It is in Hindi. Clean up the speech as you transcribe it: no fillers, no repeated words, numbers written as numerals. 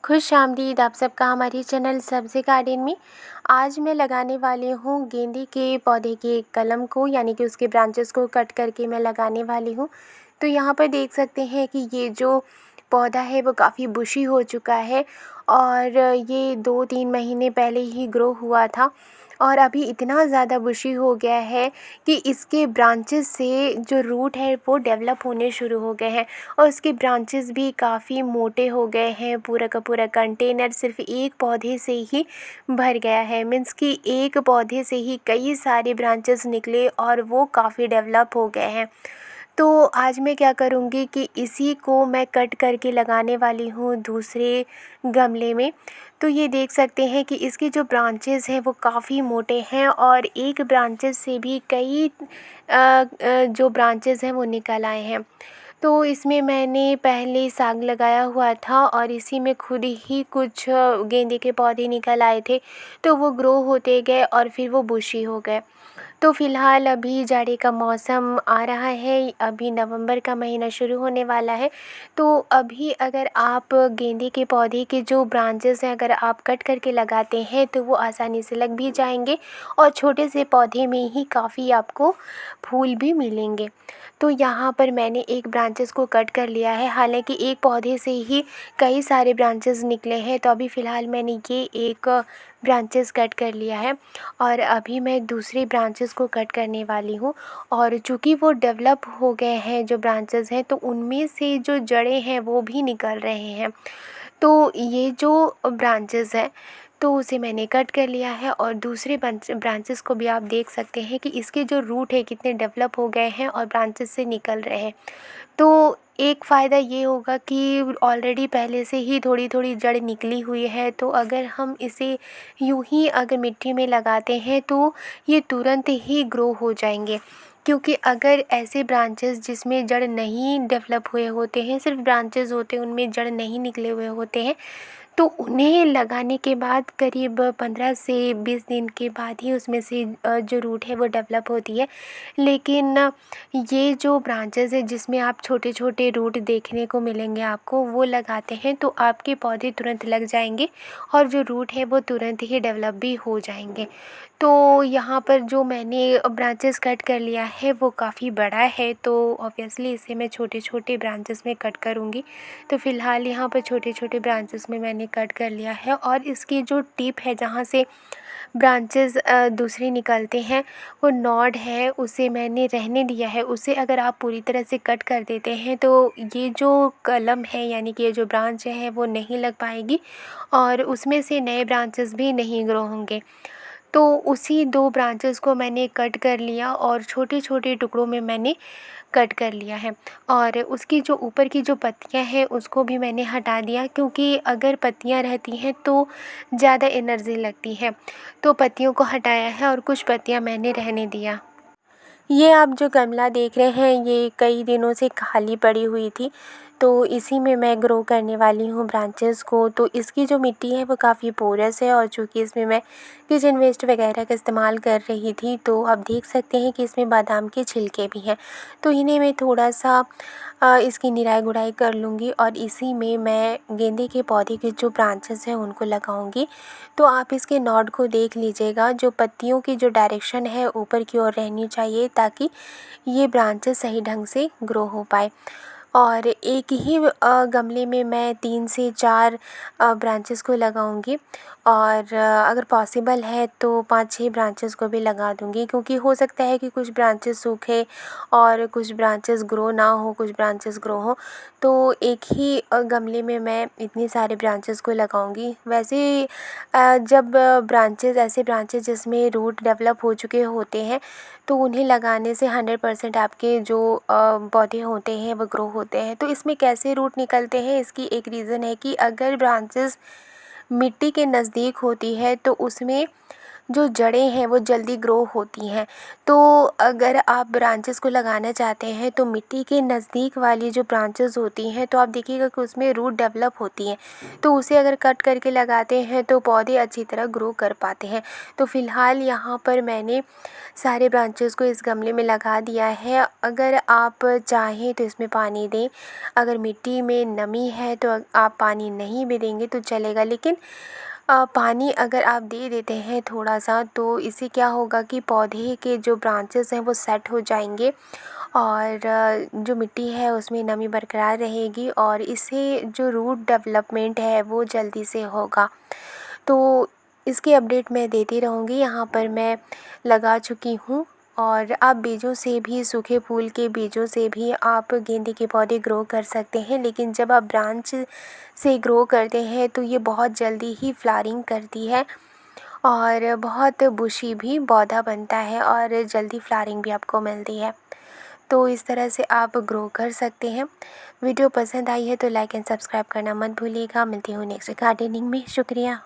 खुश-आमदीद आप सबका हमारे चैनल सब्ज़ी गार्डन में। आज मैं लगाने वाली हूँ गेंदे के पौधे के कलम को, यानी कि उसके ब्रांचेस को कट करके मैं लगाने वाली हूँ। तो यहाँ पर देख सकते हैं कि ये जो पौधा है वो काफ़ी बुशी हो चुका है और ये 2-3 महीने पहले ही ग्रो हुआ था और अभी इतना ज़्यादा बुशी हो गया है कि इसके ब्रांचेस से जो रूट है वो डेवलप होने शुरू हो गए हैं और उसके ब्रांचेस भी काफ़ी मोटे हो गए हैं। पूरा का पूरा कंटेनर सिर्फ एक पौधे से ही भर गया है, मीन्स कि एक पौधे से ही कई सारे ब्रांचेस निकले और वो काफ़ी डेवलप हो गए हैं। तो आज मैं क्या करूँगी कि इसी को मैं कट करके लगाने वाली हूँ दूसरे गमले में। तो ये देख सकते हैं कि इसके जो ब्रांचेस हैं वो काफ़ी मोटे हैं और एक ब्रांचेस से भी कई जो ब्रांचेस हैं वो निकल आए हैं। तो इसमें मैंने पहले साग लगाया हुआ था और इसी में खुद ही कुछ गेंदे के पौधे निकल आए थे, तो वो ग्रो होते गए और फिर वो बुशी हो गए। तो फ़िलहाल अभी जाड़े का मौसम आ रहा है, अभी नवंबर का महीना शुरू होने वाला है। तो अभी अगर आप गेंदे के पौधे के जो ब्रांचेस हैं अगर आप कट करके लगाते हैं तो वो आसानी से लग भी जाएंगे और छोटे से पौधे में ही काफ़ी आपको फूल भी मिलेंगे। तो यहाँ पर मैंने एक ब्रांचेस को कट कर लिया है, हालांकि एक पौधे से ही कई सारे ब्रांचेस निकले हैं। तो अभी फ़िलहाल मैंने ये एक ब्रांचेस कट कर लिया है और अभी मैं दूसरे ब्रांचेस को कट करने वाली हूँ। और चूँकि वो डेवलप हो गए हैं जो ब्रांचेस हैं, तो उनमें से जो जड़ें हैं वो भी निकल रहे हैं। तो ये जो ब्रांचेस हैं तो उसे मैंने कट कर लिया है और दूसरे ब्रांचेस को भी आप देख सकते हैं कि इसके जो रूट है कितने डेवलप हो गए हैं और ब्रांचेस से निकल रहे हैं। तो एक फ़ायदा ये होगा कि ऑलरेडी पहले से ही थोड़ी थोड़ी जड़ निकली हुई है, तो अगर हम इसे यूं ही अगर मिट्टी में लगाते हैं तो ये तुरंत ही ग्रो हो जाएंगे। क्योंकि अगर ऐसे ब्रांचेस जिसमें जड़ नहीं डेवलप हुए होते हैं, सिर्फ ब्रांचेस होते हैं, उनमें जड़ नहीं निकले हुए होते हैं, तो उन्हें लगाने के बाद करीब 15 से 20 दिन के बाद ही उसमें से जो रूट है वो डेवलप होती है। लेकिन ये जो ब्रांचेस है जिसमें आप छोटे छोटे रूट देखने को मिलेंगे आपको, वो लगाते हैं तो आपके पौधे तुरंत लग जाएंगे और जो रूट है वो तुरंत ही डेवलप भी हो जाएंगे। तो यहाँ पर जो मैंने ब्रांचेस कट कर लिया है वो काफ़ी बड़ा है, तो ऑब्वियसली इसे मैं छोटे छोटे ब्रांचेस में कट करूँगी। तो फ़िलहाल यहाँ पर छोटे छोटे ब्रांचेस में मैंने कट कर लिया है और इसकी जो टिप है जहाँ से ब्रांचेस दूसरे निकलते हैं, वो नॉड है उसे मैंने रहने दिया है। उसे अगर आप पूरी तरह से कट कर देते हैं तो ये जो कलम है, यानी कि ये जो ब्रांच है वो नहीं लग पाएगी और उसमें से नए ब्रांचेस भी नहीं ग्रो होंगे। तो उसी 2 ब्रांचेस को मैंने कट कर लिया और छोटे-छोटे टुकड़ों में मैंने कट कर लिया है और उसकी जो ऊपर की जो पत्तियां हैं उसको भी मैंने हटा दिया, क्योंकि अगर पत्तियां रहती हैं तो ज़्यादा एनर्जी लगती है। तो पत्तियों को हटाया है और कुछ पत्तियां मैंने रहने दिया। ये आप जो गमला देख रहे हैं ये कई दिनों से खाली पड़ी हुई थी, तो इसी में मैं ग्रो करने वाली हूँ ब्रांचेस को। तो इसकी जो मिट्टी है वो काफ़ी पोरस है और चूँकि इसमें मैं किचन वेस्ट वगैरह का इस्तेमाल कर रही थी, तो आप देख सकते हैं कि इसमें बादाम के छिलके भी हैं। तो इन्हें मैं थोड़ा सा इसकी निराई गुड़ाई कर लूँगी और इसी में मैं गेंदे के पौधे के जो ब्रांचेस हैं उनको लगाऊंगी। तो आप इसके नॉड को देख लीजिएगा, जो पत्तियों की जो डायरेक्शन है ऊपर की ओर रहनी चाहिए ताकि ये ब्रांचेस सही ढंग से ग्रो हो पाए। और एक ही गमले में मैं 3 से 4 ब्रांचेस को लगाऊंगी और अगर पॉसिबल है तो 5-6 ब्रांचेस को भी लगा दूंगी, क्योंकि हो सकता है कि कुछ ब्रांचेस सूखे और कुछ ब्रांचेस ग्रो ना हो, कुछ ब्रांचेस ग्रो हो। तो एक ही गमले में मैं इतने सारे ब्रांचेस को लगाऊंगी। वैसे जब ब्रांचेस ऐसे ब्रांचेस जिसमें रूट डेवलप हो चुके होते हैं तो उन्हें लगाने से 100% आपके जो पौधे होते हैं वो ग्रो होते हैं। तो इसमें कैसे रूट निकलते हैं, इसकी एक रीज़न है कि अगर ब्रांचेस मिट्टी के नज़दीक होती है तो उसमें जो जड़ें हैं वो जल्दी ग्रो होती हैं। तो अगर आप ब्रांचेस को लगाना चाहते हैं तो मिट्टी के नज़दीक वाली जो ब्रांचेस होती हैं तो आप देखिएगा कि उसमें रूट डेवलप होती हैं, तो उसे अगर कट करके लगाते हैं तो पौधे अच्छी तरह ग्रो कर पाते हैं। तो फ़िलहाल यहाँ पर मैंने सारे ब्रांचेस को इस गमले में लगा दिया है। अगर आप चाहें तो इसमें पानी दें, अगर मिट्टी में नमी है तो आप पानी नहीं भी देंगे तो चलेगा, लेकिन पानी अगर आप दे देते हैं थोड़ा सा तो इससे क्या होगा कि पौधे के जो ब्रांचेस हैं वो सेट हो जाएंगे और जो मिट्टी है उसमें नमी बरकरार रहेगी और इससे जो रूट डेवलपमेंट है वो जल्दी से होगा। तो इसकी अपडेट मैं देती रहूँगी। यहाँ पर मैं लगा चुकी हूँ और आप बीजों से भी, सूखे फूल के बीजों से भी आप गेंदे के पौधे ग्रो कर सकते हैं, लेकिन जब आप ब्रांच से ग्रो करते हैं तो ये बहुत जल्दी ही फ्लावरिंग करती है और बहुत बुशी भी पौधा बनता है और जल्दी फ्लावरिंग भी आपको मिलती है। तो इस तरह से आप ग्रो कर सकते हैं। वीडियो पसंद आई है तो लाइक एंड सब्सक्राइब करना मत भूलिएगा। मिलती हूँ नेक्स्ट गार्डनिंग में। शुक्रिया।